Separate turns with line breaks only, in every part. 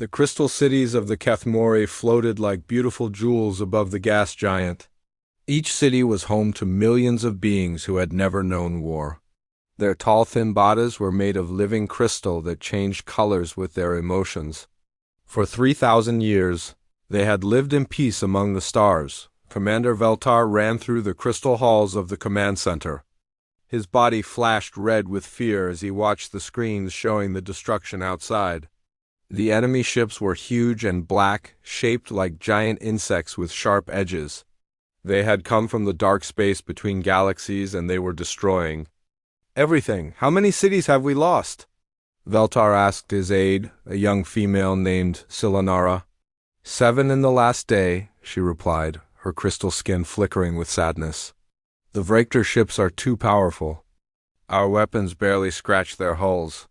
The crystal cities of the Kethmori floated like beautiful jewels above the gas giant. Each city was home to millions of beings who had never known war. Their tall, thin bodies were made of living crystal that changed colors with their emotions. For 3,000 years, they had lived in peace among the stars. Commander Veltar ran through the crystal halls of the command center. His body flashed red with fear as he watched the screens showing the destruction outside. The enemy ships were huge and black, shaped like giant insects with sharp edges. They had come from the dark space between galaxies and they were destroying everything. How many cities have we lost? Veltar asked his aide, a young female named Silanara. 7 in the last day, she replied, her crystal skin flickering with sadness. The Vrektor ships are too powerful. Our weapons barely scratch their hulls.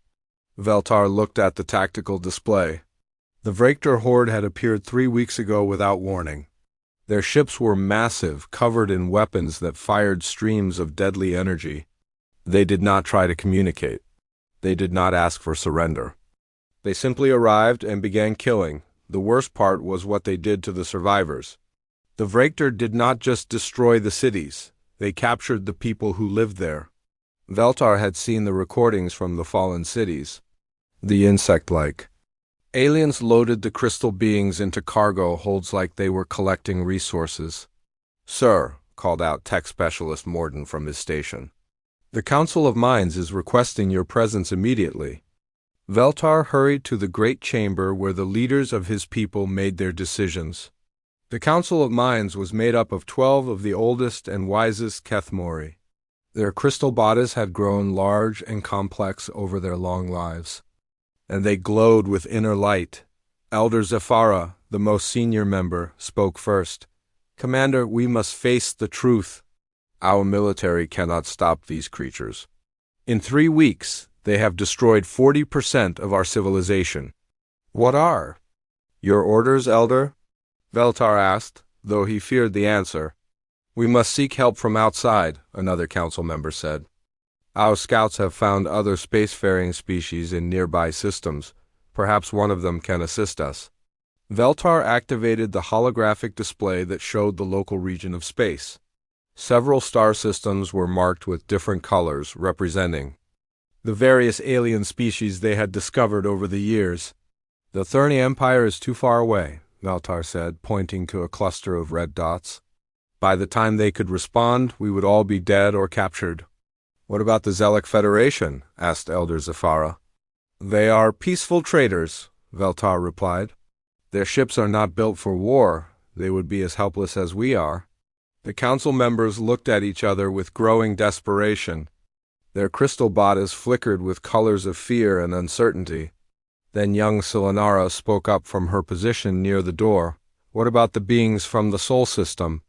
Veltar looked at the tactical display. The Vrektor horde had appeared 3 weeks ago without warning. Their ships were massive, covered in weapons that fired streams of deadly energy. They did not try to communicate. They did not ask for surrender. They simply arrived and began killing. The worst part was what they did to the survivors. The Vrektor did not just destroy the cities. They captured the people who lived there. Veltar had seen the recordings from the fallen cities. The insect-like. Aliens loaded the crystal beings into cargo holds like they were collecting resources. "Sir," called out tech specialist Morden from his station. "The Council of Minds is requesting your presence immediately." Veltar hurried to the great chamber where the leaders of his people made their decisions. The Council of Minds was made up of 12 of the oldest and wisest Kethmori. Their crystal bodies had grown large and complex over their long lives, and they glowed with inner light. Elder Zephyra, the most senior member, spoke first. "Commander, we must face the truth. Our military cannot stop these creatures. In 3 weeks, they have destroyed 40% of our civilization." "What are your orders, Elder?" Veltar asked, though he feared the answer. "We must seek help from outside," another council member said. "Our scouts have found other spacefaring species in nearby systems. Perhaps one of them can assist us." Veltar activated the holographic display that showed the local region of space. Several star systems were marked with different colors, representing the various alien species they had discovered over the years. "The Thurni Empire is too far away," Veltar said, pointing to a cluster of red dots. "By the time they could respond, we would all be dead or captured." "What about the Zelic Federation?" asked Elder Zephyra. "They are peaceful traders," Veltar replied. "Their ships are not built for war. They would be as helpless as we are." The council members looked at each other with growing desperation. Their crystal bodies flickered with colors of fear and uncertainty. Then young Silanara spoke up from her position near the door. "What about the beings from the Sol system?"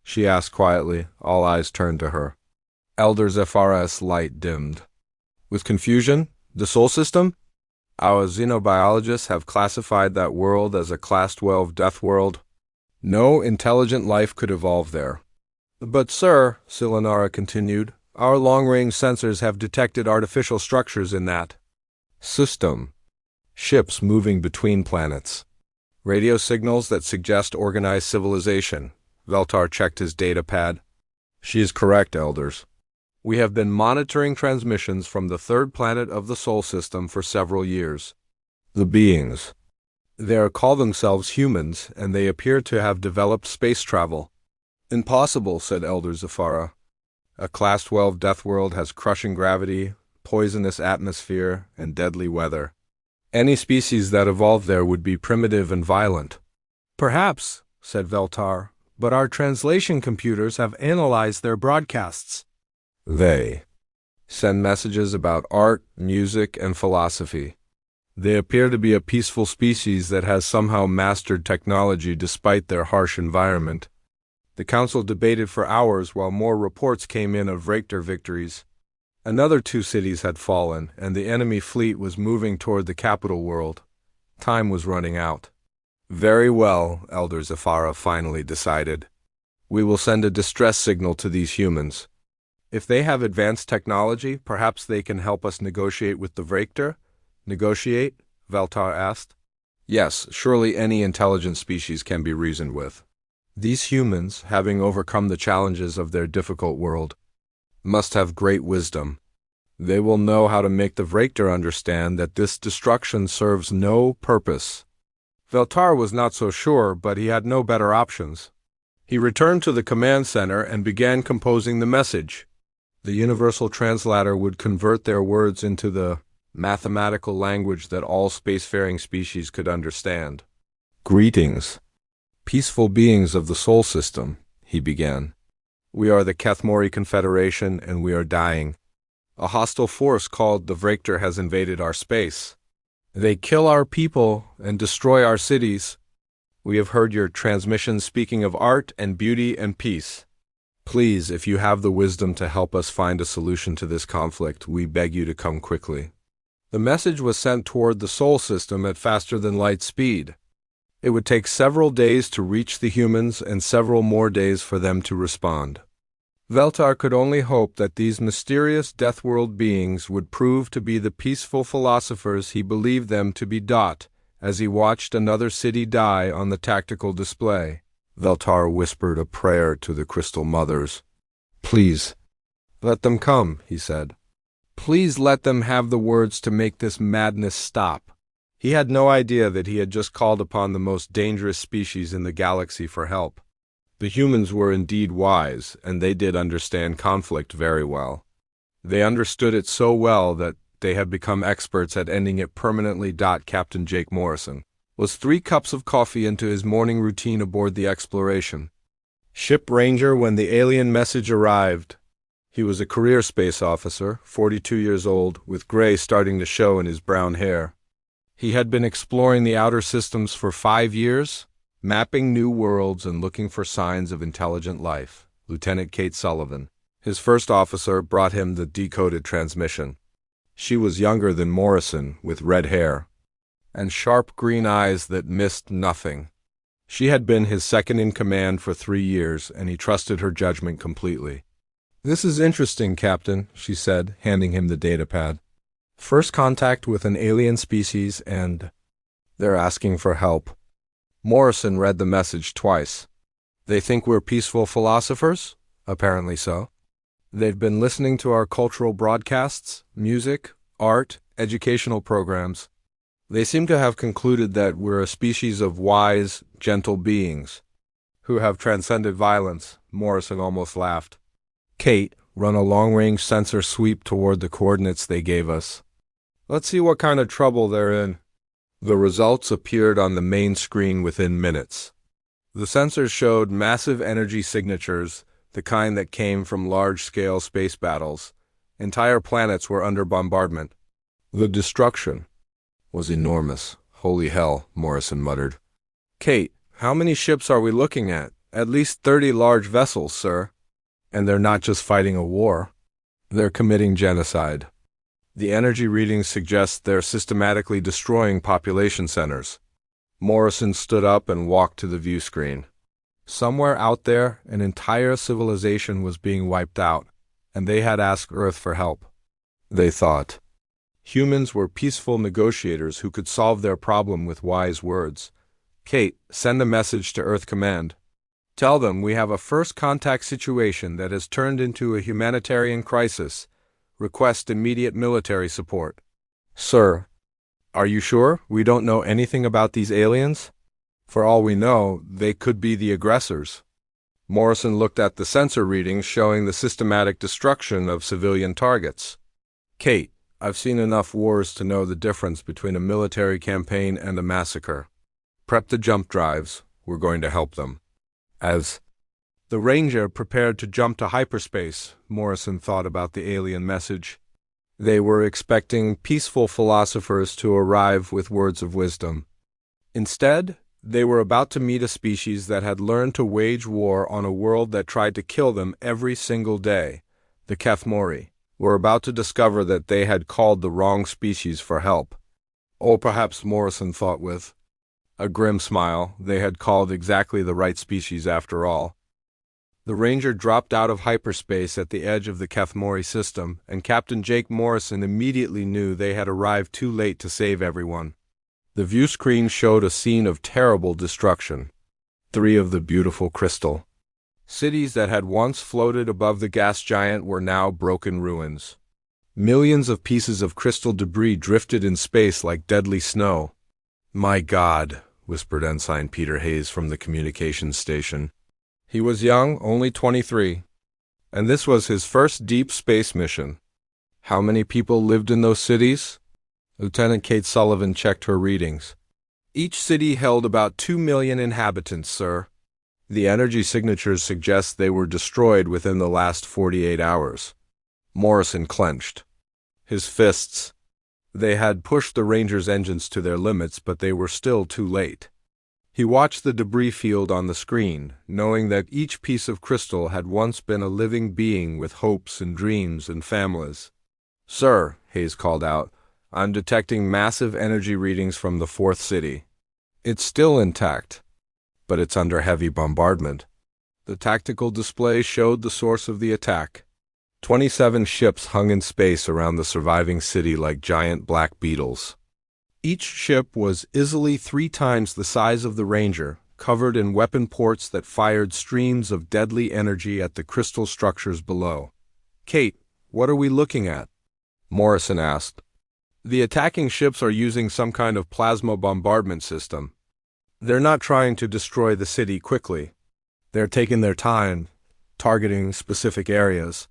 she asked quietly. All eyes turned to her. Elder Zephyra's light dimmed. With confusion, "The Sol system? Our xenobiologists have classified that world as a Class 12 death world. No intelligent life could evolve there." "But sir," Silanara continued, "our long-range sensors have detected artificial structures in that system. Ships moving between planets. Radio signals that suggest organized civilization." Veltar checked his data pad. "She is correct, elders. We have been monitoring transmissions from the 3rd planet of the Sol system for several years. The beings. They call themselves humans, and they appear to have developed space travel." "Impossible," said Elder Zephyra. "A Class 12 death world has crushing gravity, poisonous atmosphere, and deadly weather. Any species that evolved there would be primitive and violent." "Perhaps," said Veltar, "but our translation computers have analyzed their broadcasts. They send messages about art, music, and philosophy. They appear to be a peaceful species that has somehow mastered technology despite their harsh environment." The council debated for hours while more reports came in of Vrektor victories. Another 2 cities had fallen, and the enemy fleet was moving toward the capital world. Time was running out. "Very well," Elder Zephyra finally decided. "We will send a distress signal to these humans. If they have advanced technology, perhaps they can help us negotiate with the Vrektor." "Negotiate?" Veltar asked. Yes, surely any intelligent species can be reasoned with. These humans, having overcome the challenges of their difficult world, must have great wisdom. They will know how to make the Vrektor understand that this destruction serves no purpose. Veltar was not so sure, but he had no better options. He returned to the command center and began composing the message. The universal translator would convert their words into the mathematical language that all spacefaring species could understand. "Greetings, peaceful beings of the Sol System," he began. "We are the Kethmori Confederation, and we are dying. A hostile force called the Vrektor has invaded our space. They kill our people and destroy our cities. We have heard your transmissions speaking of art and beauty and peace. Please, if you have the wisdom to help us find a solution to this conflict, we beg you to come quickly." The message was sent toward the Sol System at faster-than-light speed. It would take several days to reach the humans and several more days for them to respond. Veltar could only hope that these mysterious Deathworld beings would prove to be the peaceful philosophers he believed them to be. As he watched another city die on the tactical display, Veltar whispered a prayer to the Crystal Mothers. "Please, let them come," he said. "Please let them have the words to make this madness stop." He had no idea that he had just called upon the most dangerous species in the galaxy for help. The humans were indeed wise, and they did understand conflict very well. They understood it so well that they had become experts at ending it permanently. Captain Jake Morrison was 3 cups of coffee into his morning routine aboard the Exploration Ship Ranger when the alien message arrived. He was a career space officer, 42 years old, with gray starting to show in his brown hair. He had been exploring the outer systems for 5 years, mapping new worlds and looking for signs of intelligent life. Lieutenant Kate Sullivan, his first officer, brought him the decoded transmission. She was younger than Morrison, with red hair and sharp green eyes that missed nothing. She had been his second in command for 3 years, and he trusted her judgment completely. "This is interesting, Captain," she said, handing him the datapad. "First contact with an alien species, and they're asking for help." Morrison read the message twice. "They think we're peaceful philosophers?" "Apparently so. They've been listening to our cultural broadcasts, music, art, educational programs. They seem to have concluded that we're a species of wise, gentle beings who have transcended violence." Morrison almost laughed. "Kate, run a long-range sensor sweep toward the coordinates they gave us. Let's see what kind of trouble they're in." The results appeared on the main screen within minutes. The sensors showed massive energy signatures, the kind that came from large-scale space battles. Entire planets were under bombardment. The destruction was enormous. "Holy hell," Morrison muttered. "Kate, how many ships are we looking at?" "At least 30 large vessels, sir." "And they're not just fighting a war. They're committing genocide. The energy readings suggest they're systematically destroying population centers." Morrison stood up and walked to the view screen. Somewhere out there, an entire civilization was being wiped out, and they had asked Earth for help. They thought humans were peaceful negotiators who could solve their problem with wise words. "Kate, send a message to Earth Command. Tell them we have a first contact situation that has turned into a humanitarian crisis. Request immediate military support." "Sir, are you sure? We don't know anything about these aliens? For all we know, they could be the aggressors." Morrison looked at the sensor readings showing the systematic destruction of civilian targets. "Kate, I've seen enough wars to know the difference between a military campaign and a massacre. Prep the jump drives. We're going to help them." As the Ranger prepared to jump to hyperspace, Morrison thought about the alien message. They were expecting peaceful philosophers to arrive with words of wisdom. Instead, they were about to meet a species that had learned to wage war on a world that tried to kill them every single day. The Kethmori were about to discover that they had called the wrong species for help. Or perhaps, Morrison thought with a grim smile, they had called exactly the right species after all. The Ranger dropped out of hyperspace at the edge of the Kethmori system, and Captain Jake Morrison immediately knew they had arrived too late to save everyone. The view screen showed a scene of terrible destruction. 3 of the beautiful crystal cities that had once floated above the gas giant were now broken ruins. Millions of pieces of crystal debris drifted in space like deadly snow. "My God," whispered Ensign Peter Hayes from the communications station. He was young, only 23, and this was his first deep space mission. How many people lived in those cities? Lieutenant Kate Sullivan checked her readings. Each city held about 2 million inhabitants, sir. The energy signatures suggest they were destroyed within the last 48 hours. Morrison clenched his fists. They had pushed the Rangers' engines to their limits, but they were still too late. He watched the debris field on the screen, knowing that each piece of crystal had once been a living being with hopes and dreams and families. "Sir," Hayes called out, "I'm detecting massive energy readings from the 4th city. It's still intact, but it's under heavy bombardment." The tactical display showed the source of the attack. 27 ships hung in space around the surviving city like giant black beetles. Each ship was easily 3 times the size of the Ranger, covered in weapon ports that fired streams of deadly energy at the crystal structures below. "Kate, what are we looking at?" Morrison asked. "The attacking ships are using some kind of plasma bombardment system. They're not trying to destroy the city quickly. They're taking their time, targeting specific areas."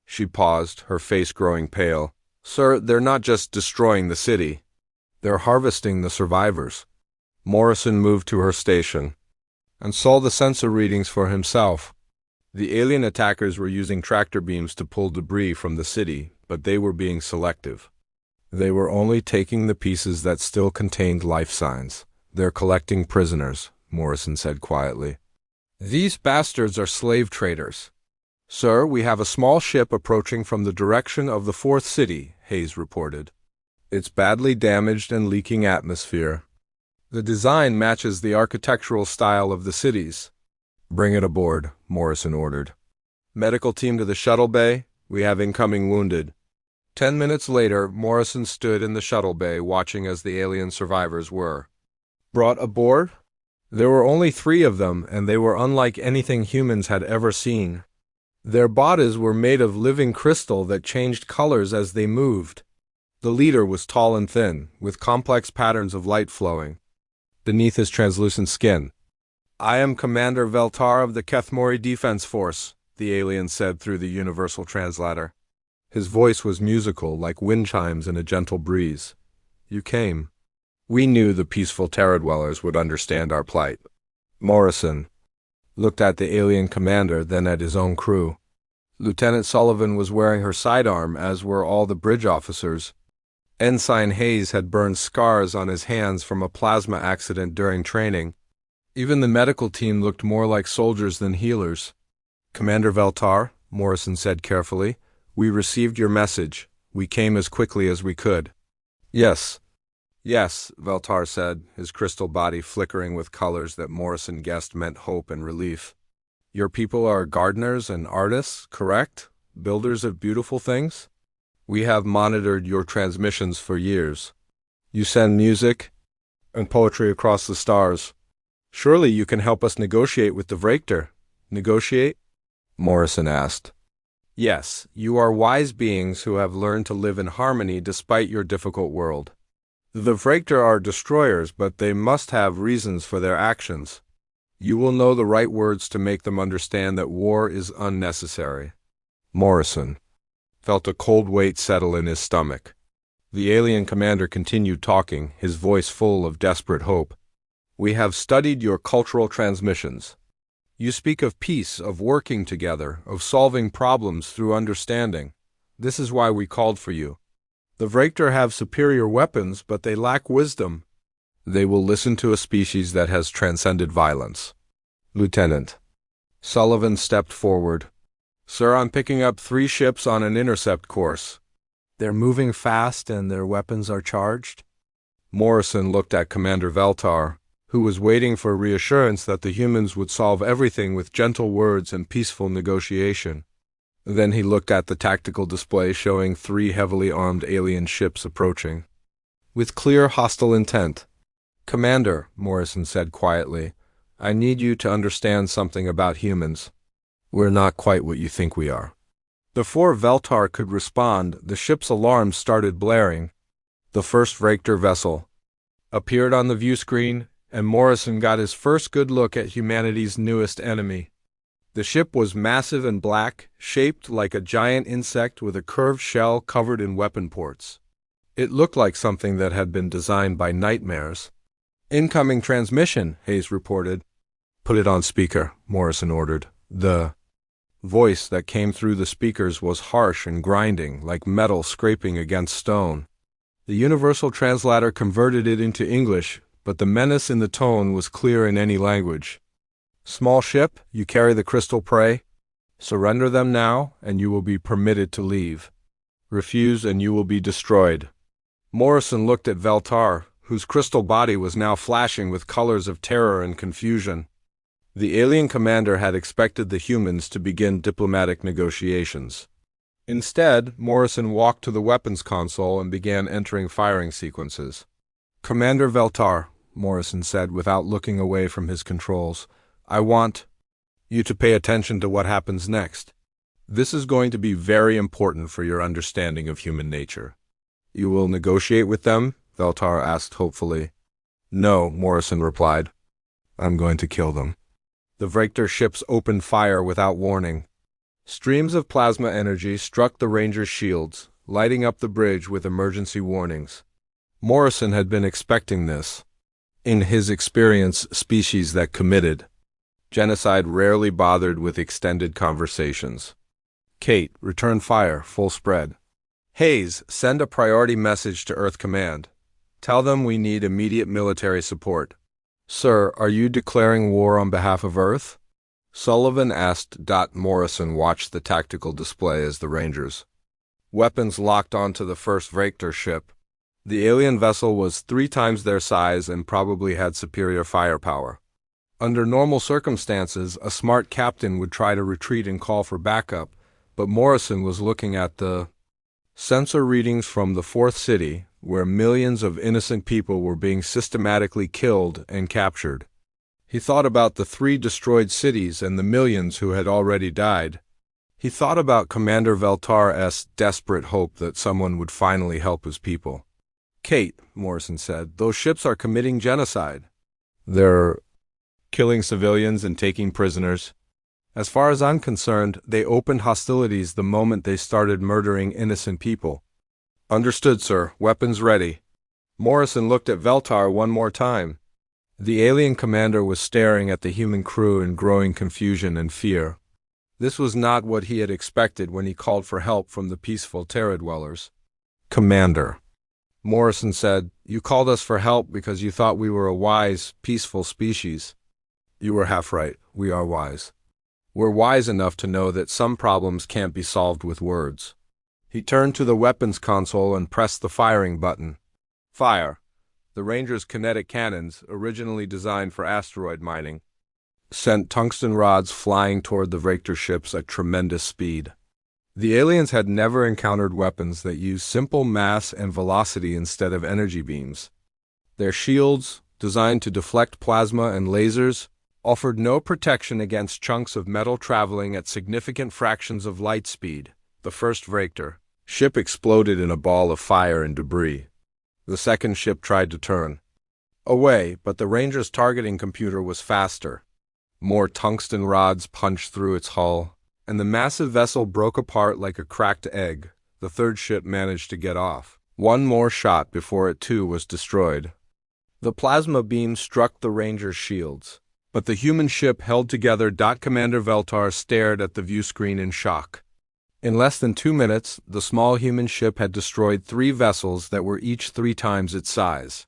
She paused, her face growing pale. "Sir, they're not just destroying the city. They're harvesting the survivors." Morrison moved to her station and saw the sensor readings for himself. The alien attackers were using tractor beams to pull debris from the city, but they were being selective. They were only taking the pieces that still contained life signs. "They're collecting prisoners," Morrison said quietly. "These bastards are slave traders." "Sir, we have a small ship approaching from the direction of the 4th city," Hayes reported. "It's badly damaged and leaking atmosphere. The design matches the architectural style of the cities." "Bring it aboard," Morrison ordered. "Medical team to the shuttle bay. We have incoming wounded." 10 minutes later, Morrison stood in the shuttle bay watching as the alien survivors were brought aboard. There were only 3 of them, and they were unlike anything humans had ever seen. Their bodies were made of living crystal that changed colors as they moved. The leader was tall and thin, with complex patterns of light flowing beneath his translucent skin. "I am Commander Veltar of the Kethmori Defense Force," the alien said through the universal translator. His voice was musical, like wind chimes in a gentle breeze. "You came. We knew the peaceful Terra dwellers would understand our plight." Morrison looked at the alien commander, then at his own crew. Lieutenant Sullivan was wearing her sidearm, as were all the bridge officers. Ensign Hayes had burned scars on his hands from a plasma accident during training. Even the medical team looked more like soldiers than healers. "Commander Veltar," Morrison said carefully, "we received your message. We came as quickly as we could." "Yes. Yes," Veltar said, his crystal body flickering with colors that Morrison guessed meant hope and relief. "Your people are gardeners and artists, correct? Builders of beautiful things? We have monitored your transmissions for years. You send music and poetry across the stars. Surely you can help us negotiate with the Vrektor." "Negotiate?" Morrison asked. "Yes, you are wise beings who have learned to live in harmony despite your difficult world. The Vrektor are destroyers, but they must have reasons for their actions. You will know the right words to make them understand that war is unnecessary." Morrison felt a cold weight settle in his stomach. The alien commander continued talking, his voice full of desperate hope. "We have studied your cultural transmissions. You speak of peace, of working together, of solving problems through understanding. This is why we called for you. The Vrektor have superior weapons, but they lack wisdom. They will listen to a species that has transcended violence." "Lieutenant." Sullivan stepped forward. "Sir, I'm picking up 3 ships on an intercept course. They're moving fast and their weapons are charged." Morrison looked at Commander Veltar, who was waiting for reassurance that the humans would solve everything with gentle words and peaceful negotiation. Then he looked at the tactical display showing 3 heavily armed alien ships approaching with clear hostile intent. Commander, Morrison said quietly, I need you to understand something about humans. We're not quite what you think we are. Before Veltar could respond, the ship's alarms started blaring. The first Vector vessel appeared on the view screen, and Morrison got his first good look at humanity's newest enemy. The ship was massive and black, shaped like a giant insect with a curved shell covered in weapon ports. It looked like something that had been designed by nightmares. Incoming transmission, Hayes reported. Put it on speaker, Morrison ordered. The voice that came through the speakers was harsh and grinding, like metal scraping against stone. The universal translator converted it into English, but the menace in the tone was clear in any language. Small ship, you carry the crystal prey. Surrender them now, and you will be permitted to leave. Refuse, and you will be destroyed. Morrison looked at Veltar, whose crystal body was now flashing with colors of terror and confusion. The alien commander had expected the humans to begin diplomatic negotiations. Instead, Morrison walked to the weapons console and began entering firing sequences. Commander Veltar, Morrison said without looking away from his controls, I want you to pay attention to what happens next. This is going to be very important for your understanding of human nature. You will negotiate with them? Veltar asked hopefully. No, Morrison replied. I'm going to kill them. The Vector ships opened fire without warning. Streams of plasma energy struck the Rangers' shields, lighting up the bridge with emergency warnings. Morrison had been expecting this. In his experience, species that committed genocide rarely bothered with extended conversations. Kate, return fire, full spread. Hayes, send a priority message to Earth Command. Tell them we need immediate military support. Sir, are you declaring war on behalf of Earth? Sullivan asked. Morrison watched the tactical display as the Rangers' weapons locked onto the first Vector ship. The alien vessel was 3 times their size and probably had superior firepower. Under normal circumstances, a smart captain would try to retreat and call for backup, but Morrison was looking at the sensor readings from the fourth city, where millions of innocent people were being systematically killed and captured. He thought about the 3 destroyed cities and the millions who had already died. He thought about Commander Veltar's desperate hope that someone would finally help his people. Kate, Morrison said, those ships are committing genocide. They're killing civilians and taking prisoners. As far as I'm concerned, they opened hostilities the moment they started murdering innocent people. Understood, sir. Weapons ready. Morrison looked at Veltar one more time. The alien commander was staring at the human crew in growing confusion and fear. This was not what he had expected when he called for help from the peaceful Terra dwellers. Commander, Morrison said, you called us for help because you thought we were a wise, peaceful species. You were half right. We are wise. We're wise enough to know that some problems can't be solved with words. He turned to the weapons console and pressed the firing button. Fire. The Rangers' kinetic cannons, originally designed for asteroid mining, sent tungsten rods flying toward the Vector ships at tremendous speed. The aliens had never encountered weapons that used simple mass and velocity instead of energy beams. Their shields, designed to deflect plasma and lasers, offered no protection against chunks of metal traveling at significant fractions of light speed. The first Vector ship exploded in a ball of fire and debris. The second ship tried to turn away, but the Ranger's targeting computer was faster. More tungsten rods punched through its hull, and the massive vessel broke apart like a cracked egg. The third ship managed to get off. One more shot before it too was destroyed. The plasma beam struck the Ranger's shields, but the human ship held together. Commander Veltar stared at the view screen in shock. In less than 2 minutes, the small human ship had destroyed 3 vessels that were each 3 times its size.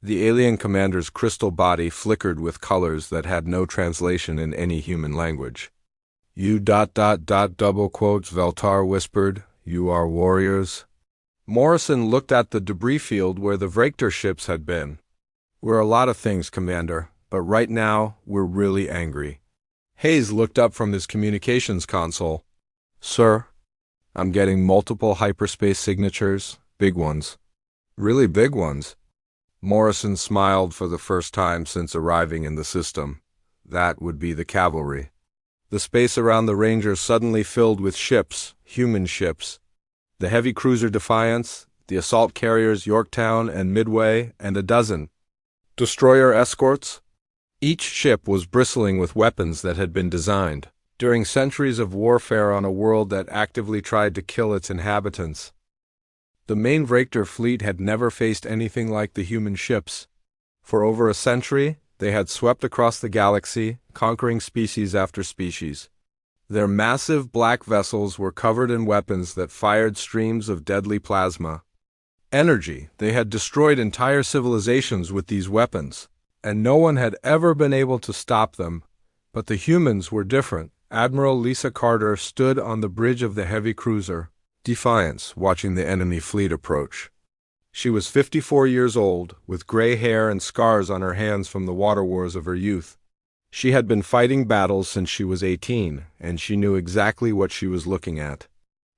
The alien commander's crystal body flickered with colors that had no translation in any human language. You ... double quotes, Veltar whispered. You are warriors. Morrison looked at the debris field where the Vector ships had been. We're a lot of things, Commander, but right now, we're really angry. Hayes looked up from his communications console. Sir, I'm getting multiple hyperspace signatures, big ones. Really big ones. Morrison smiled for the first time since arriving in the system. That would be the cavalry. The space around the Rangers suddenly filled with ships, human ships. The heavy cruiser Defiance, the assault carriers Yorktown and Midway, and a dozen destroyer escorts. Each ship was bristling with weapons that had been designed during centuries of warfare on a world that actively tried to kill its inhabitants. The main Vector fleet had never faced anything like the human ships. For over a century, they had swept across the galaxy, conquering species after species. Their massive black vessels were covered in weapons that fired streams of deadly plasma energy. They had destroyed entire civilizations with these weapons, and no one had ever been able to stop them. But the humans were different. Admiral Lisa Carter stood on the bridge of the heavy cruiser Defiance, watching the enemy fleet approach. She was 54 years old, with gray hair and scars on her hands from the water wars of her youth. She had been fighting battles since she was 18, and she knew exactly what she was looking at.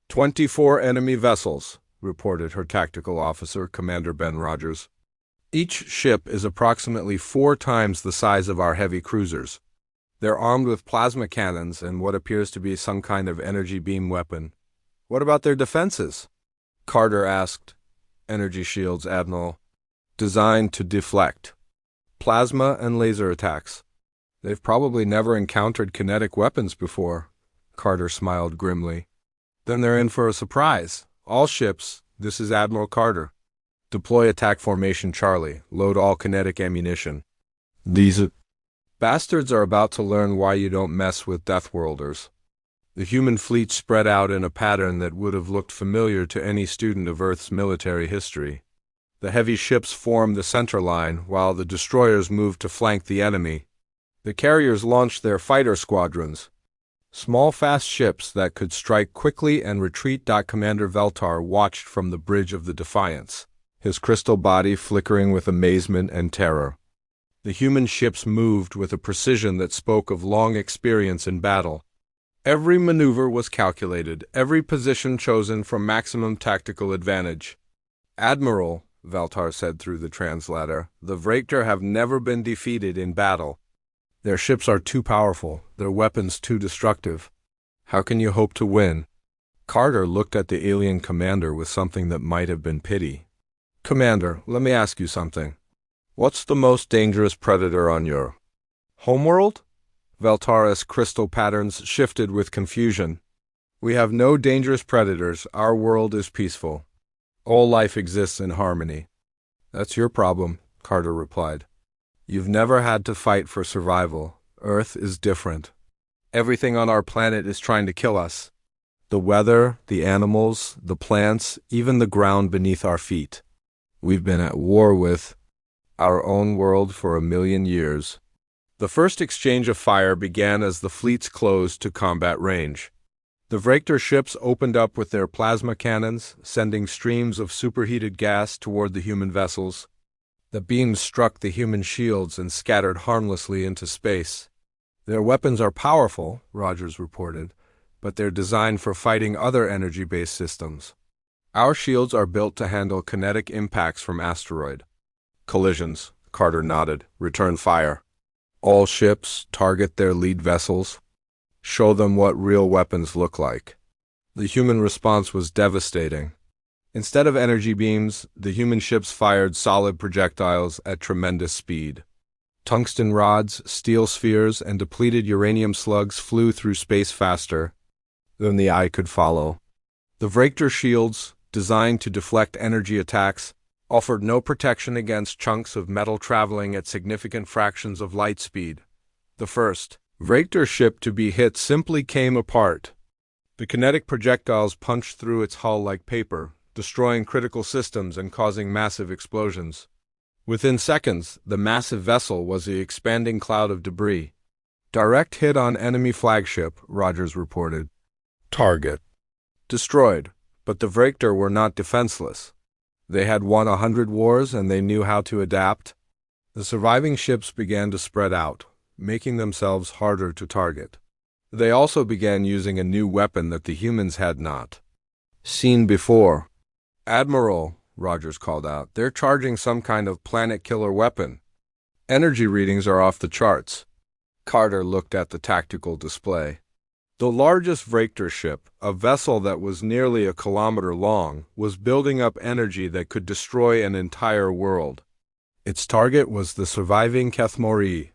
24 enemy vessels, reported her tactical officer, Commander Ben Rogers. Each ship is approximately 4 times the size of our heavy cruisers. They're armed with plasma cannons and what appears to be some kind of energy beam weapon. What about their defenses? Carter asked. Energy shields, Admiral. Designed to deflect plasma and laser attacks. They've probably never encountered kinetic weapons before. Carter smiled grimly. Then they're in for a surprise. All ships, this is Admiral Carter. Deploy attack formation Charlie. Load all kinetic ammunition. These bastards are about to learn why you don't mess with Deathworlders. The human fleet spread out in a pattern that would have looked familiar to any student of Earth's military history. The heavy ships formed the center line, while the destroyers moved to flank the enemy. The carriers launched their fighter squadrons, small fast ships that could strike quickly and retreat. Commander Veltar watched from the bridge of the Defiance, his crystal body flickering with amazement and terror. The human ships moved with a precision that spoke of long experience in battle. Every maneuver was calculated, every position chosen for maximum tactical advantage. Admiral, Veltar said through the translator, the Vector have never been defeated in battle. Their ships are too powerful, their weapons too destructive. How can you hope to win? Carter looked at the alien commander with something that might have been pity. Commander, let me ask you something. What's the most dangerous predator on your homeworld? Veltar's crystal patterns shifted with confusion. We have no dangerous predators. Our world is peaceful. All life exists in harmony. That's your problem, Carter replied. You've never had to fight for survival. Earth is different. Everything on our planet is trying to kill us. The weather, the animals, the plants, even the ground beneath our feet. We've been at war with our own world for 1,000,000 years. The first exchange of fire began as the fleets closed to combat range. The Vector ships opened up with their plasma cannons, sending streams of superheated gas toward the human vessels. The beams struck the human shields and scattered harmlessly into space. Their weapons are powerful, Rogers reported, but they're designed for fighting other energy-based systems. Our shields are built to handle kinetic impacts from asteroid collisions. Carter nodded. Return fire. All ships target their lead vessels. Show them what real weapons look like. The human response was devastating. Instead of energy beams, the human ships fired solid projectiles at tremendous speed. Tungsten rods, steel spheres, and depleted uranium slugs flew through space faster than the eye could follow. The Vector shields, designed to deflect energy attacks, offered no protection against chunks of metal traveling at significant fractions of light speed. The first Vector ship to be hit simply came apart. The kinetic projectiles punched through its hull like paper, destroying critical systems and causing massive explosions. Within seconds, the massive vessel was the expanding cloud of debris. Direct hit on enemy flagship, Rogers reported. Target destroyed, but the Vector were not defenseless. They had won 100 wars and they knew how to adapt. The surviving ships began to spread out, making themselves harder to target. They also began using a new weapon that the humans had not seen before. Admiral, Rogers called out. "They're charging some kind of planet-killer weapon. Energy readings are off the charts." Carter looked at the tactical display. The largest Vector ship, a vessel that was nearly a kilometer long, was building up energy that could destroy an entire world. Its target was the surviving Kathmori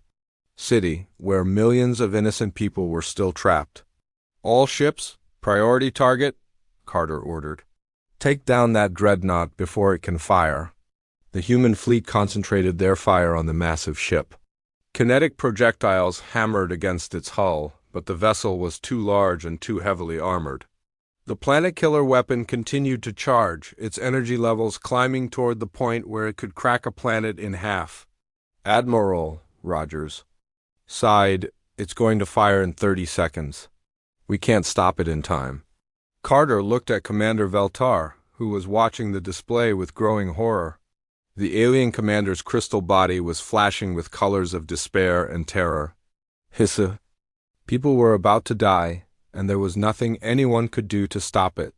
city, where millions of innocent people were still trapped. "All ships, priority target," Carter ordered. "Take down that dreadnought before it can fire." The human fleet concentrated their fire on the massive ship. Kinetic projectiles hammered against its hull, but the vessel was too large and too heavily armored. The planet-killer weapon continued to charge, its energy levels climbing toward the point where it could crack a planet in half. "Admiral," Rogers sighed, "it's going to fire in 30 seconds. We can't stop it in time." Carter looked at Commander Veltar, who was watching the display with growing horror. The alien commander's crystal body was flashing with colors of despair and terror. Hissa. People were about to die, and there was nothing anyone could do to stop it.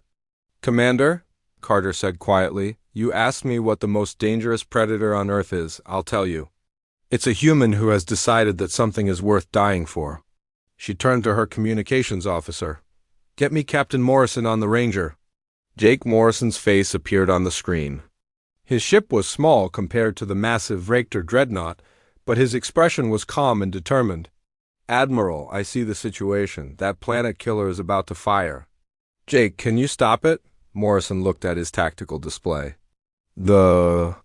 "Commander," Carter said quietly, "you asked me what the most dangerous predator on Earth is. I'll tell you. It's a human who has decided that something is worth dying for." She turned to her communications officer. "Get me Captain Morrison on the Ranger." Jake Morrison's face appeared on the screen. His ship was small compared to the massive Vector dreadnought, but his expression was calm and determined. "Admiral, I see the situation. That planet killer is about to fire." "Jake, can you stop it?" Morrison looked at his tactical display. The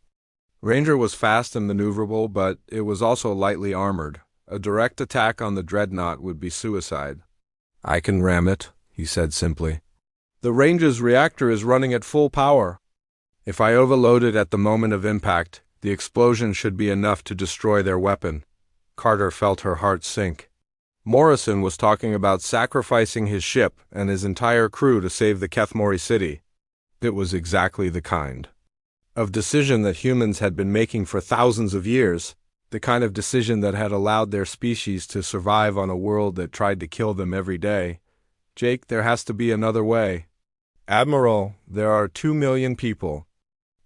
Ranger was fast and maneuverable, but it was also lightly armored. A direct attack on the dreadnought would be suicide. "I can ram it," he said simply. "The Ranger's reactor is running at full power. If I overload it at the moment of impact, the explosion should be enough to destroy their weapon." Carter felt her heart sink. Morrison was talking about sacrificing his ship and his entire crew to save the Kathmori city. It was exactly the kind of decision that humans had been making for thousands of years, the kind of decision that had allowed their species to survive on a world that tried to kill them every day. "Jake, there has to be another way." "Admiral, there are 2 million people.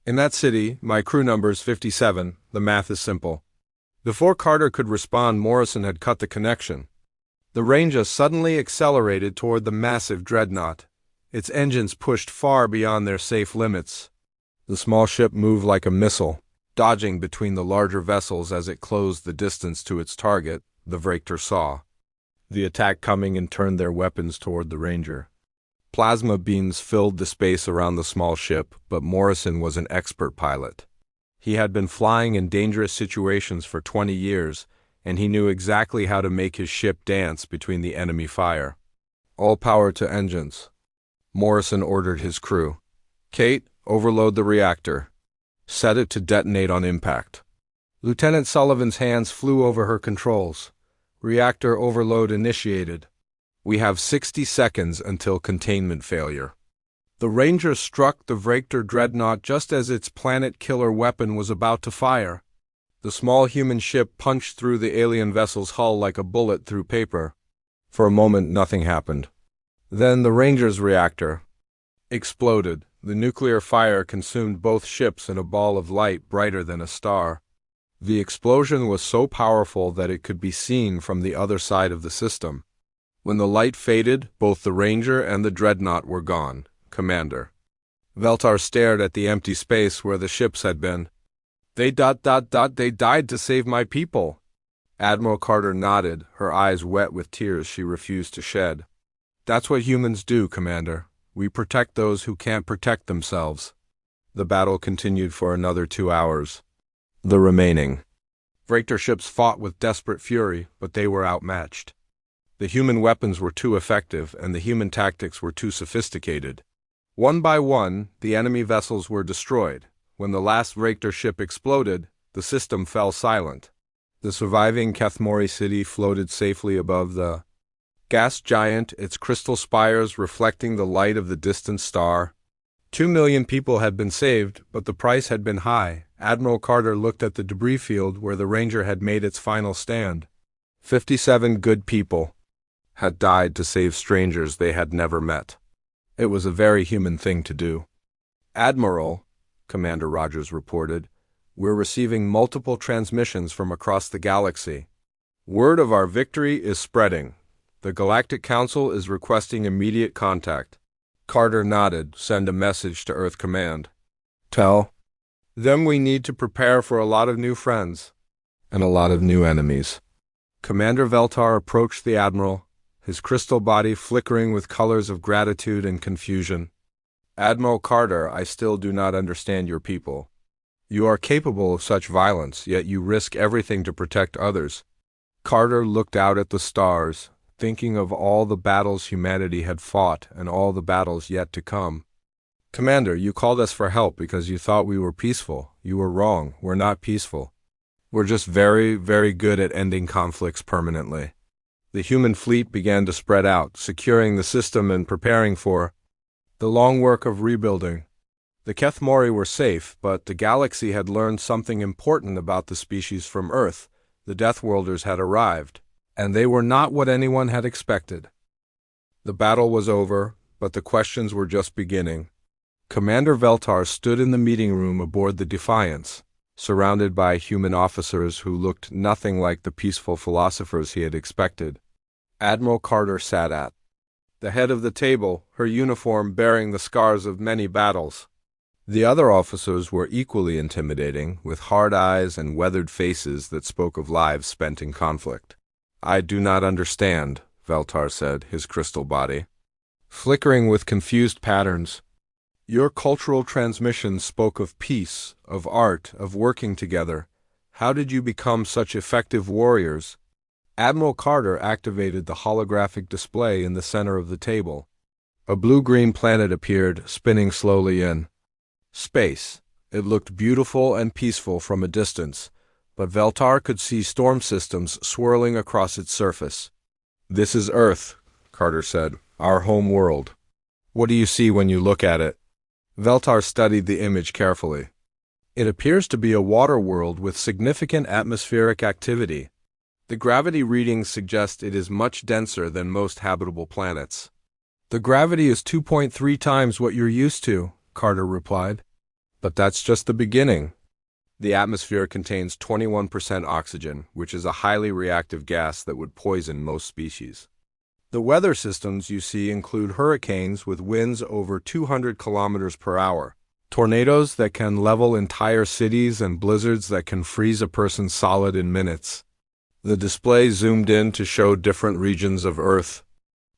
In that city, my crew number's 57, the math is simple." Before Carter could respond, Morrison had cut the connection. The Ranger suddenly accelerated toward the massive dreadnought. Its engines pushed far beyond their safe limits. The small ship moved like a missile, dodging between the larger vessels as it closed the distance to its target. The Vector saw the attack coming and turned their weapons toward the Ranger. Plasma beams filled the space around the small ship, but Morrison was an expert pilot. He had been flying in dangerous situations for 20 years, and he knew exactly how to make his ship dance between the enemy fire. "All power to engines," Morrison ordered his crew. "Kate, overload the reactor. Set it to detonate on impact." Lieutenant Sullivan's hands flew over her controls. "Reactor overload initiated. We have 60 seconds until containment failure." The Ranger struck the Vector dreadnought just as its planet-killer weapon was about to fire. The small human ship punched through the alien vessel's hull like a bullet through paper. For a moment, nothing happened. Then the Ranger's reactor exploded. The nuclear fire consumed both ships in a ball of light brighter than a star. The explosion was so powerful that it could be seen from the other side of the system. When the light faded, both the Ranger and the dreadnought were gone. "Commander." Veltar stared at the empty space where the ships had been. They died to save my people." Admiral Carter nodded, her eyes wet with tears she refused to shed. "That's what humans do, Commander. We protect those who can't protect themselves." The battle continued for another 2 hours. The remaining Vector ships fought with desperate fury, but they were outmatched. The human weapons were too effective, and the human tactics were too sophisticated. One by one, the enemy vessels were destroyed. When the last Vector ship exploded, the system fell silent. The surviving Kathmori city floated safely above the gas giant, its crystal spires reflecting the light of the distant star. 2 million people had been saved, but the price had been high. Admiral Carter looked at the debris field where the Ranger had made its final stand. 57 good people had died to save strangers they had never met. It was a very human thing to do. "Admiral," Commander Rogers reported. "We're receiving multiple transmissions from across the galaxy. Word of our victory is spreading. The Galactic Council is requesting immediate contact." Carter nodded. "Send a message to Earth Command. Tell them we need to prepare for a lot of new friends and a lot of new enemies." Commander Veltar approached the Admiral, his crystal body flickering with colors of gratitude and confusion. "Admiral Carter, I still do not understand your people. You are capable of such violence, yet you risk everything to protect others." Carter looked out at the stars, thinking of all the battles humanity had fought and all the battles yet to come. "Commander, you called us for help because you thought we were peaceful. You were wrong. We're not peaceful. We're just very, very good at ending conflicts permanently." The human fleet began to spread out, securing the system and preparing for the long work of rebuilding. The Kethmori were safe, but the galaxy had learned something important about the species from Earth. The Deathworlders had arrived, and they were not what anyone had expected. The battle was over, but the questions were just beginning. Commander Veltar stood in the meeting room aboard the Defiance, surrounded by human officers who looked nothing like the peaceful philosophers he had expected. Admiral Carter sat at the head of the table, her uniform bearing the scars of many battles. The other officers were equally intimidating, with hard eyes and weathered faces that spoke of lives spent in conflict. "I do not understand," Veltar said, his crystal body flickering with confused patterns. "Your cultural transmissions spoke of peace, of art, of working together. How did you become such effective warriors?" Admiral Carter activated the holographic display in the center of the table. A blue-green planet appeared, spinning slowly in space. It looked beautiful and peaceful from a distance, but Veltar could see storm systems swirling across its surface. "This is Earth," Carter said, "our home world. What do you see when you look at it?" Veltar studied the image carefully. "It appears to be a water world with significant atmospheric activity. The gravity readings suggest it is much denser than most habitable planets." "The gravity is 2.3 times what you're used to," Carter replied. "But that's just the beginning. The atmosphere contains 21% oxygen, which is a highly reactive gas that would poison most species. The weather systems you see include hurricanes with winds over 200 kilometers per hour, tornadoes that can level entire cities, and blizzards that can freeze a person solid in minutes." The display zoomed in to show different regions of Earth.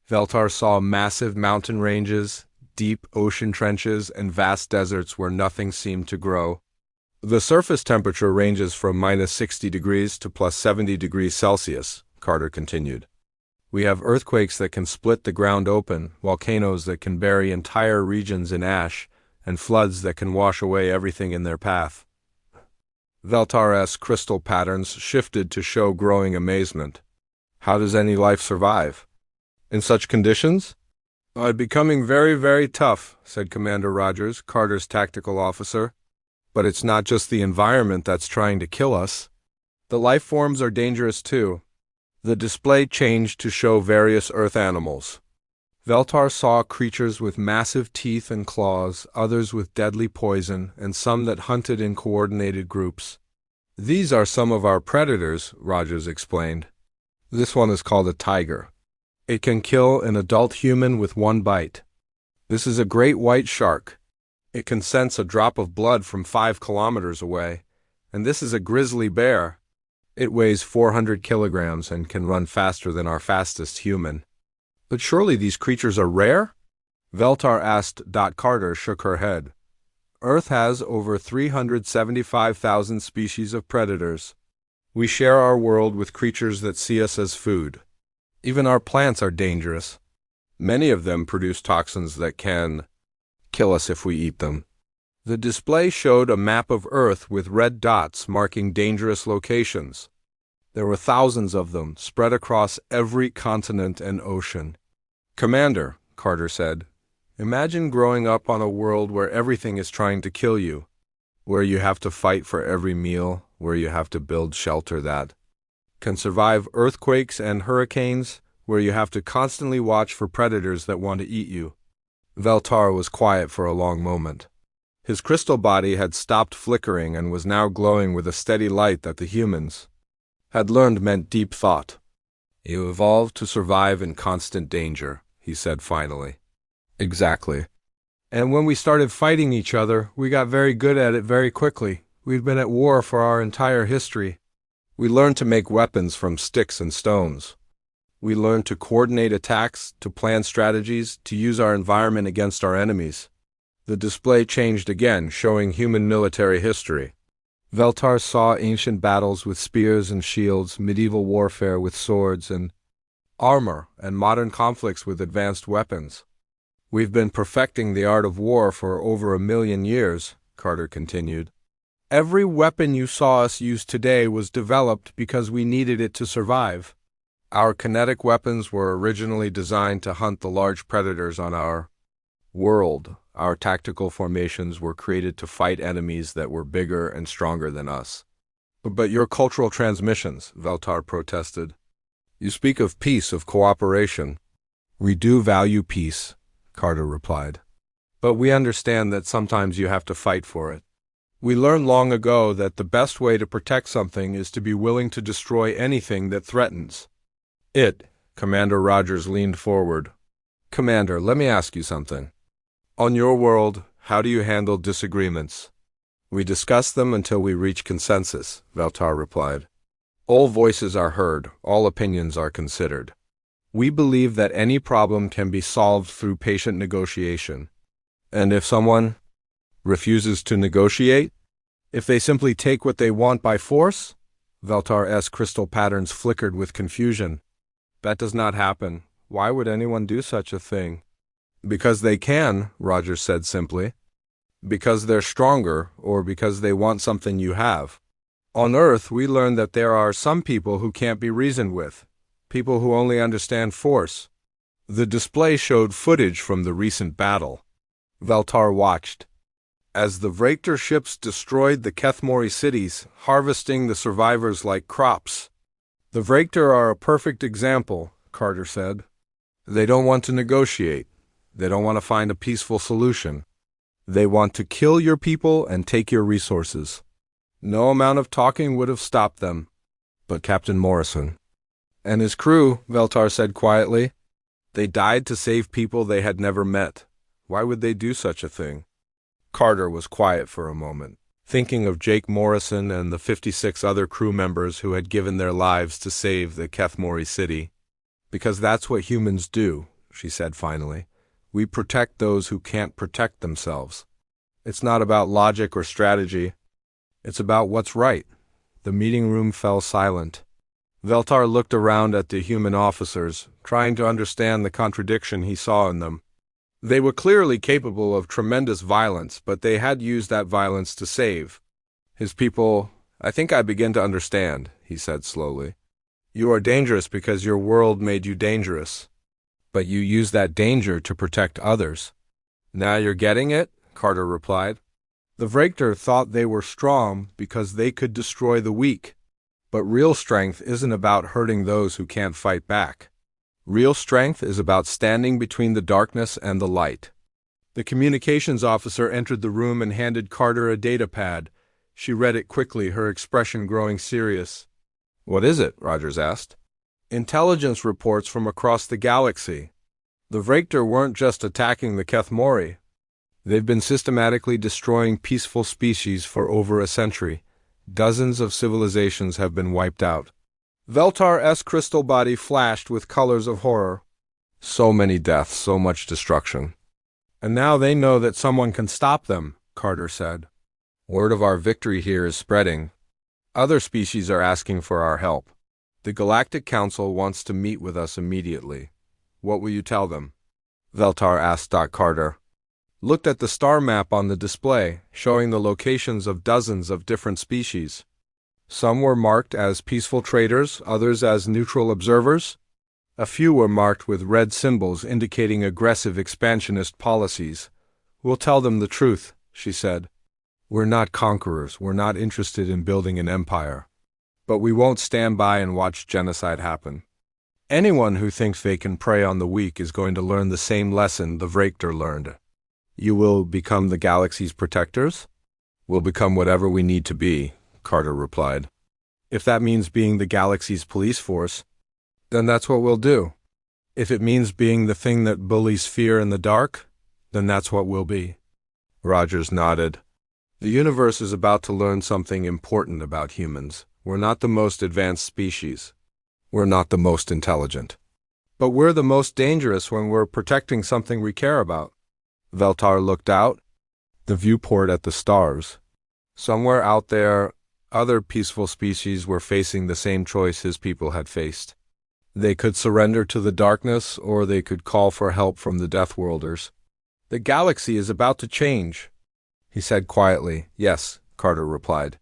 Veltar saw massive mountain ranges, deep ocean trenches, and vast deserts where nothing seemed to grow. "The surface temperature ranges from -60 degrees to +70 degrees Celsius, Carter continued. "We have earthquakes that can split the ground open, volcanoes that can bury entire regions in ash, and floods that can wash away everything in their path." Veltar's crystal patterns shifted to show growing amazement. "How does any life survive in such conditions?" "It's becoming very, very tough," said Commander Rogers, Carter's tactical officer. "But it's not just the environment that's trying to kill us. The life forms are dangerous too." The display changed to show various Earth animals. Veltar saw creatures with massive teeth and claws, others with deadly poison, and some that hunted in coordinated groups. "These are some of our predators," Rogers explained. "This one is called a tiger. It can kill an adult human with one bite. This is a great white shark. It can sense a drop of blood from 5 kilometers away. And this is a grizzly bear. It weighs 400 kilograms and can run faster than our fastest human." "But surely these creatures are rare?" Veltar asked. Carter shook her head. "Earth has over 375,000 species of predators. We share our world with creatures that see us as food. Even our plants are dangerous. Many of them produce toxins that can kill us if we eat them." The display showed a map of Earth with red dots marking dangerous locations. There were thousands of them, spread across every continent and ocean. "Commander," Carter said, "imagine growing up on a world where everything is trying to kill you, where you have to fight for every meal, where you have to build shelter that can survive earthquakes and hurricanes, where you have to constantly watch for predators that want to eat you." Veltar was quiet for a long moment. His crystal body had stopped flickering and was now glowing with a steady light that the humans had learned meant deep thought. "You evolved to survive in constant danger," he said finally. "Exactly. And when we started fighting each other, we got very good at it very quickly. We've been at war for our entire history. We learned to make weapons from sticks and stones. We learned to coordinate attacks, to plan strategies, to use our environment against our enemies." The display changed again, showing human military history. Veltar saw ancient battles with spears and shields, medieval warfare with swords and armor, and modern conflicts with advanced weapons. "We've been perfecting the art of war for over 1,000,000 years, Carter continued. "Every weapon you saw us use today was developed because we needed it to survive. Our kinetic weapons were originally designed to hunt the large predators on our world. Our tactical formations were created to fight enemies that were bigger and stronger than us." "But your cultural transmissions," Veltar protested. "You speak of peace, of cooperation." "We do value peace," Carter replied. "But we understand that sometimes you have to fight for it. We learned long ago that the best way to protect something is to be willing to destroy anything that threatens it." Commander Rogers leaned forward. "Commander, let me ask you something. On your world, how do you handle disagreements?" "We discuss them until we reach consensus," Veltar replied. "All voices are heard, all opinions are considered. We believe that any problem can be solved through patient negotiation. And if someone refuses to negotiate? If they simply take what they want by force?" Veltar's crystal patterns flickered with confusion. "That does not happen. Why would anyone do such a thing?" "Because they can," Rogers said simply. "Because they're stronger, or because they want something you have. On Earth, we learned that there are some people who can't be reasoned with, people who only understand force." The display showed footage from the recent battle. Veltar watched as the Vraktor ships destroyed the Kethmori cities, harvesting the survivors like crops. "The Vraktor are a perfect example," Carter said. "They don't want to negotiate. They don't want to find a peaceful solution. They want to kill your people and take your resources. No amount of talking would have stopped them." "But Captain Morrison and his crew," Veltar said quietly, "they died to save people they had never met. Why would they do such a thing?" Carter was quiet for a moment, thinking of Jake Morrison and the 56 other crew members who had given their lives to save the Kethmori city. "Because that's what humans do," she said finally. "We protect those who can't protect themselves. It's not about logic or strategy. It's about what's right." The meeting room fell silent. Veltar looked around at the human officers, trying to understand the contradiction he saw in them. They were clearly capable of tremendous violence, but they had used that violence to save his people. "I think I begin to understand," he said slowly. "You are dangerous because your world made you dangerous. But you use that danger to protect others." "Now you're getting it?" Carter replied. "The Vraktor thought they were strong because they could destroy the weak. But real strength isn't about hurting those who can't fight back. Real strength is about standing between the darkness and the light." The communications officer entered the room and handed Carter a data pad. She read it quickly, her expression growing serious. "What is it?" Rogers asked. "Intelligence reports from across the galaxy. The Vraktor weren't just attacking the Kethmori. They've been systematically destroying peaceful species for over a century. Dozens of civilizations have been wiped out." Veltar's crystal body flashed with colors of horror. "So many deaths, so much destruction. And now they know that someone can stop them," Carter said. "Word of our victory here is spreading. Other species are asking for our help. The Galactic Council wants to meet with us immediately. What will you tell them?" Veltar asked. Carter looked at the star map on the display, showing the locations of dozens of different species. Some were marked as peaceful traders, others as neutral observers. A few were marked with red symbols indicating aggressive expansionist policies. "We'll tell them the truth," she said. "We're not conquerors. We're not interested in building an empire. But we won't stand by and watch genocide happen. Anyone who thinks they can prey on the weak is going to learn the same lesson the Vraktor learned." You will become the galaxy's protectors? We'll become whatever we need to be, Carter replied. If that means being the galaxy's police force, then that's what we'll do. If it means being the thing that bullies fear in the dark, then that's what we'll be. Rogers nodded. The universe is about to learn something important about humans. We're not the most advanced species. We're not the most intelligent. But we're the most dangerous when we're protecting something we care about. Veltar looked out, the viewport at the stars. Somewhere out there, other peaceful species were facing the same choice his people had faced. They could surrender to the darkness, or they could call for help from the Deathworlders. The galaxy is about to change, he said quietly. Yes, Carter replied.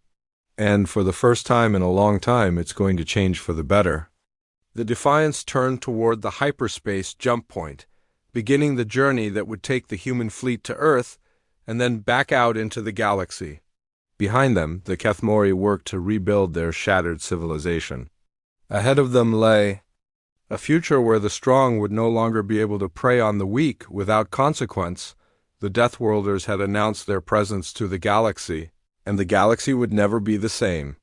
And for the first time in a long time, it's going to change for the better. The Defiance turned toward the hyperspace jump point, beginning the journey that would take the human fleet to Earth and then back out into the galaxy. Behind them, the Kethmori worked to rebuild their shattered civilization. Ahead of them lay a future where the strong would no longer be able to prey on the weak without consequence. The Deathworlders had announced their presence to the galaxy, and the galaxy would never be the same.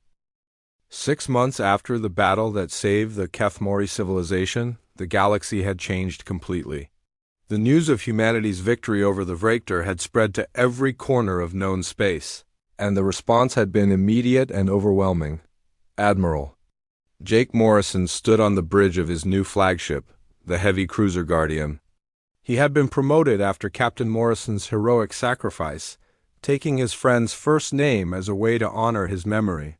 6 months after the battle that saved the Kethmori civilization, the galaxy had changed completely. The news of humanity's victory over the Vraktor had spread to every corner of known space, and the response had been immediate and overwhelming. Admiral Jake Morrison stood on the bridge of his new flagship, the heavy cruiser Guardian. He had been promoted after Captain Morrison's heroic sacrifice, taking his friend's first name as a way to honor his memory.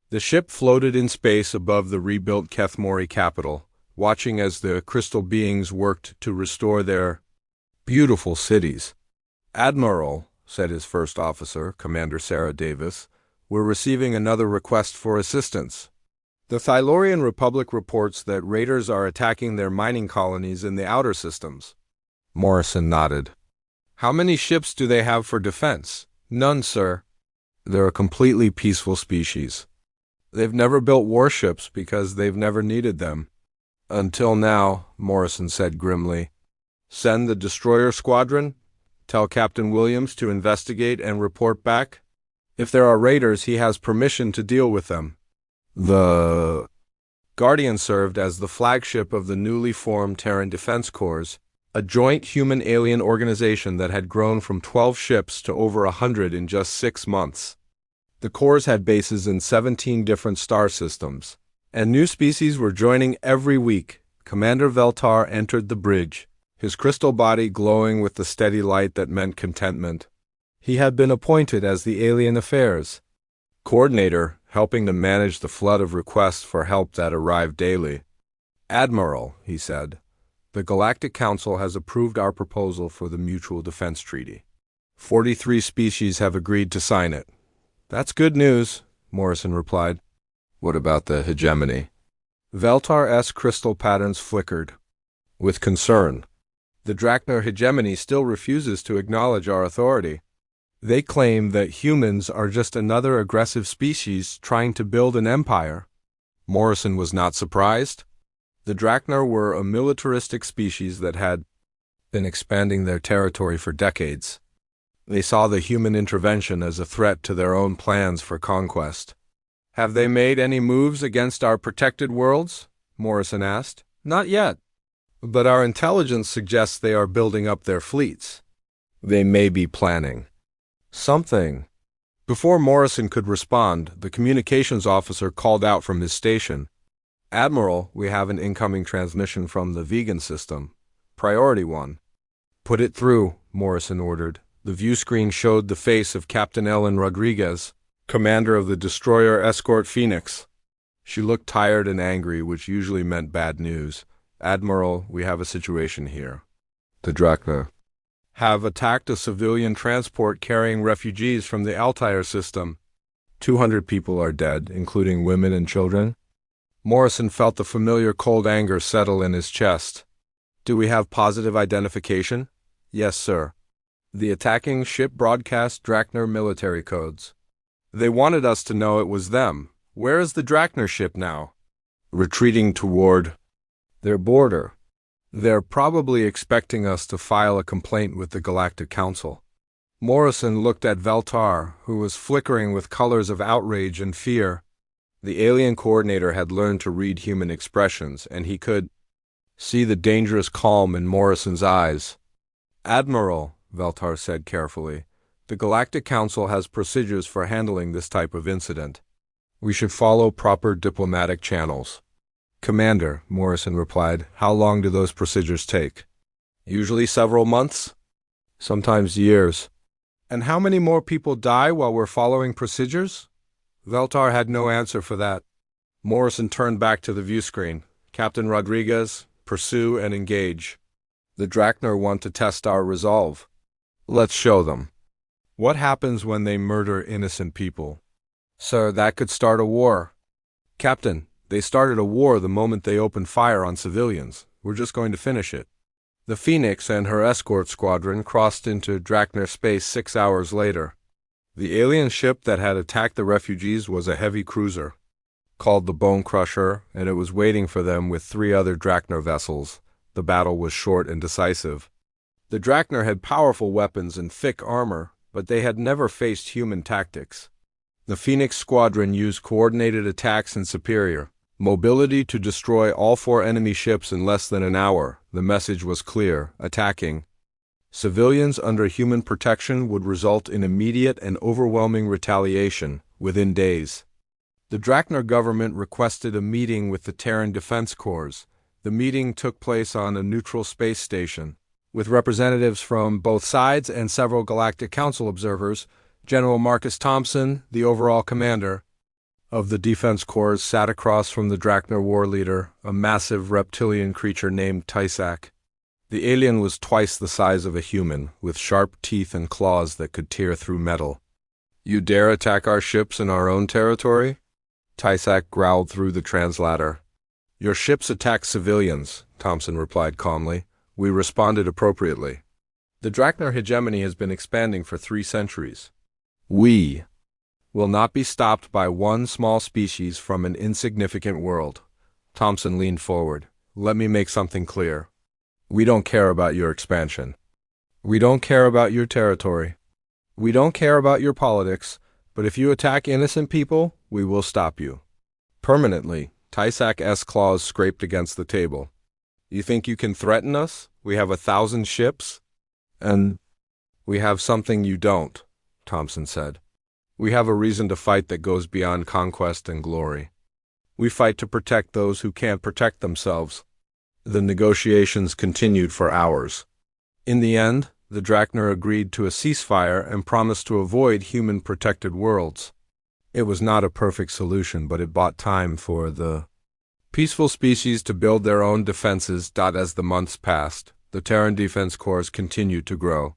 The ship floated in space above the rebuilt Kethmori capital, watching as the crystal beings worked to restore their beautiful cities. Admiral, said his first officer, Commander Sarah Davis, we're receiving another request for assistance. The Thylorian Republic reports that raiders are attacking their mining colonies in the outer systems. Morrison nodded. How many ships do they have for defense? None, sir. They're a completely peaceful species. They've never built warships because they've never needed them. Until now, Morrison said grimly. Send the destroyer squadron? Tell Captain Williams to investigate and report back? If there are raiders, he has permission to deal with them. The Guardian served as the flagship of the newly formed Terran Defense Corps, a joint human-alien organization that had grown from 12 ships to over 100 in just 6 months. The Corps had bases in 17 different star systems, and new species were joining every week. Commander Veltar entered the bridge, his crystal body glowing with the steady light that meant contentment. He had been appointed as the Alien Affairs Coordinator, helping to manage the flood of requests for help that arrived daily. Admiral, he said, the Galactic Council has approved our proposal for the Mutual Defense Treaty. 43 species have agreed to sign it. That's good news, Morrison replied. What about the hegemony? Veltar-esque crystal patterns flickered. With concern. The Drachner hegemony still refuses to acknowledge our authority. They claim that humans are just another aggressive species trying to build an empire. Morrison was not surprised. The Drachner were a militaristic species that had been expanding their territory for decades. They saw the human intervention as a threat to their own plans for conquest. Have they made any moves against our protected worlds? Morrison asked. Not yet. But our intelligence suggests they are building up their fleets. They may be planning something. Before Morrison could respond, the communications officer called out from his station. Admiral, we have an incoming transmission from the vegan system. Priority 1. Put it through, Morrison ordered. The view screen showed the face of Captain Ellen Rodriguez, commander of the destroyer escort Phoenix. She looked tired and angry, which usually meant bad news. Admiral, we have a situation here. The Drachner have attacked a civilian transport carrying refugees from the Altair system. 200 people are dead, including women and children. Morrison felt the familiar cold anger settle in his chest. Do we have positive identification? Yes, sir. The attacking ship broadcast Drachner military codes. They wanted us to know it was them. Where is the Drachner ship now? Retreating toward their border. They're probably expecting us to file a complaint with the Galactic Council. Morrison looked at Veltar, who was flickering with colors of outrage and fear. The alien coordinator had learned to read human expressions, and he could see the dangerous calm in Morrison's eyes. "Admiral," Veltar said carefully, "the Galactic Council has procedures for handling this type of incident. We should follow proper diplomatic channels." "Commander," Morrison replied, "how long do those procedures take?" "Usually several months, sometimes years." "And how many more people die while we're following procedures?" Veltar had no answer for that. Morrison turned back to the view screen. "Captain Rodriguez, pursue and engage. The Drachner want to test our resolve. Let's show them." "What happens when they murder innocent people?" "Sir, that could start a war." "Captain, they started a war the moment they opened fire on civilians. We're just going to finish it." The Phoenix and her escort squadron crossed into Drachner space 6 hours later. The alien ship that had attacked the refugees was a heavy cruiser, called the Bone Crusher, and it was waiting for them with 3 other Drachner vessels. The battle was short and decisive. The Drachner had powerful weapons and thick armor, but they had never faced human tactics. The Phoenix squadron used coordinated attacks and superior mobility to destroy all 4 enemy ships in less than an hour. The message was clear: attacking civilians under human protection would result in immediate and overwhelming retaliation within days. The Drachner government requested a meeting with the Terran Defense Corps. The meeting took place on a neutral space station, with representatives from both sides and several Galactic Council observers. General Marcus Thompson, the overall commander of the Defense Corps, sat across from the Drachner war leader, a massive reptilian creature named Tysak. The alien was twice the size of a human, with sharp teeth and claws that could tear through metal. "You dare attack our ships in our own territory?" Tysak growled through the translator. "Your ships attack civilians," Thompson replied calmly. "We responded appropriately. The Drachner hegemony has been expanding for 3 centuries. We will not be stopped by one small species from an insignificant world." Thompson leaned forward. "Let me make something clear. We don't care about your expansion. We don't care about your territory. We don't care about your politics, but if you attack innocent people, we will stop you. Permanently." Tysak's claws scraped against the table. "You think you can threaten us? We have 1,000 ships. And we have something you don't," Thompson said. "We have a reason to fight that goes beyond conquest and glory. We fight to protect those who can't protect themselves." The negotiations continued for hours. In the end, the Drachner agreed to a ceasefire and promised to avoid human-protected worlds. It was not a perfect solution, but it bought time for the peaceful species to build their own defenses. As the months passed, the Terran Defense Corps continued to grow.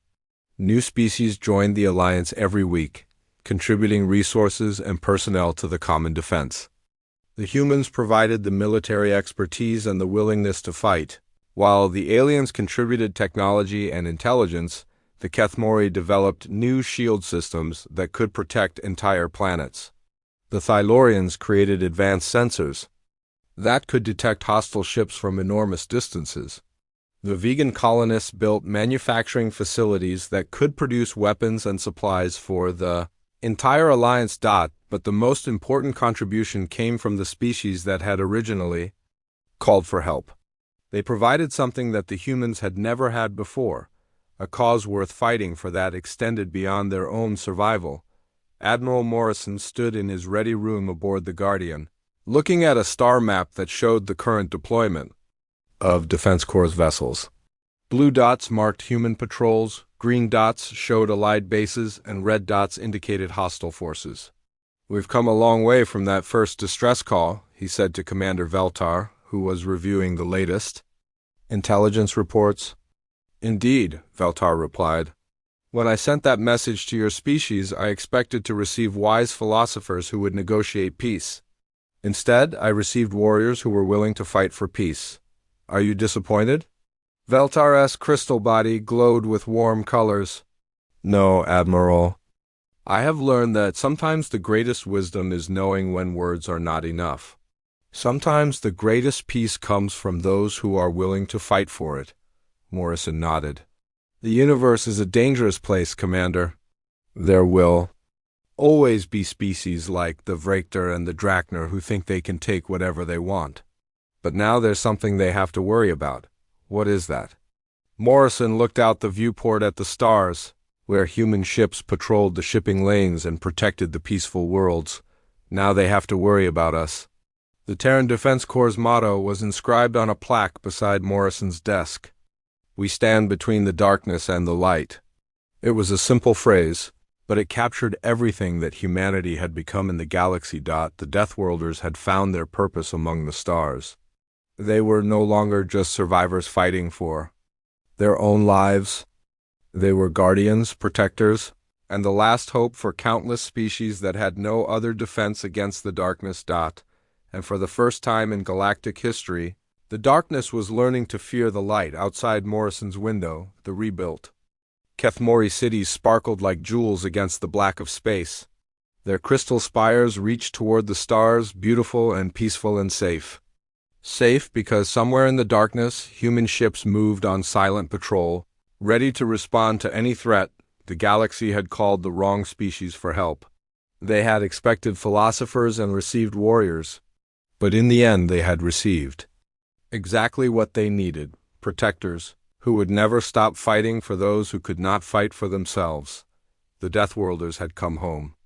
New species joined the alliance every week, contributing resources and personnel to the common defense. The humans provided the military expertise and the willingness to fight, while the aliens contributed technology and intelligence. The Kethmori developed new shield systems that could protect entire planets. The Thylorians created advanced sensors that could detect hostile ships from enormous distances. The vegan colonists built manufacturing facilities that could produce weapons and supplies for the entire alliance. But the most important contribution came from the species that had originally called for help. They provided something that the humans had never had before, a cause worth fighting for that extended beyond their own survival. Admiral Morrison stood in his ready room aboard the Guardian, looking at a star map that showed the current deployment of Defense Corps vessels. Blue dots marked human patrols, green dots showed Allied bases, and red dots indicated hostile forces. "We've come a long way from that first distress call," he said to Commander Veltar, who was reviewing the latest intelligence reports. "Indeed," Veltar replied. "When I sent that message to your species, I expected to receive wise philosophers who would negotiate peace. Instead, I received warriors who were willing to fight for peace. Are you disappointed?" Veltar's crystal body glowed with warm colors. "No, Admiral. I have learned that sometimes the greatest wisdom is knowing when words are not enough. Sometimes the greatest peace comes from those who are willing to fight for it. Morrison nodded. The universe is a dangerous place, Commander. There will always be species like the Vrektor and the Drakner who think they can take whatever they want. But now there's something they have to worry about. What is that? Morrison looked out the viewport at the stars, where human ships patrolled the shipping lanes and protected the peaceful worlds. Now they have to worry about us. The Terran Defense Corps' motto was inscribed on a plaque beside Morrison's desk. We stand between the darkness and the light. It was a simple phrase, but it captured everything that humanity had become in the galaxy. The Deathworlders had found their purpose among the stars. They were no longer just survivors fighting for their own lives. They were guardians, protectors, and the last hope for countless species that had no other defense against the darkness. And for the first time in galactic history, the darkness was learning to fear the light. Outside Morrison's window, the rebuilt Kethmori cities sparkled like jewels against the black of space. Their crystal spires reached toward the stars, beautiful and peaceful and safe. Safe because somewhere in the darkness, human ships moved on silent patrol, ready to respond to any threat. The galaxy had called the wrong species for help. They had expected philosophers and received warriors. But in the end they had received exactly what they needed: protectors who would never stop fighting for those who could not fight for themselves. The Deathworlders had come home.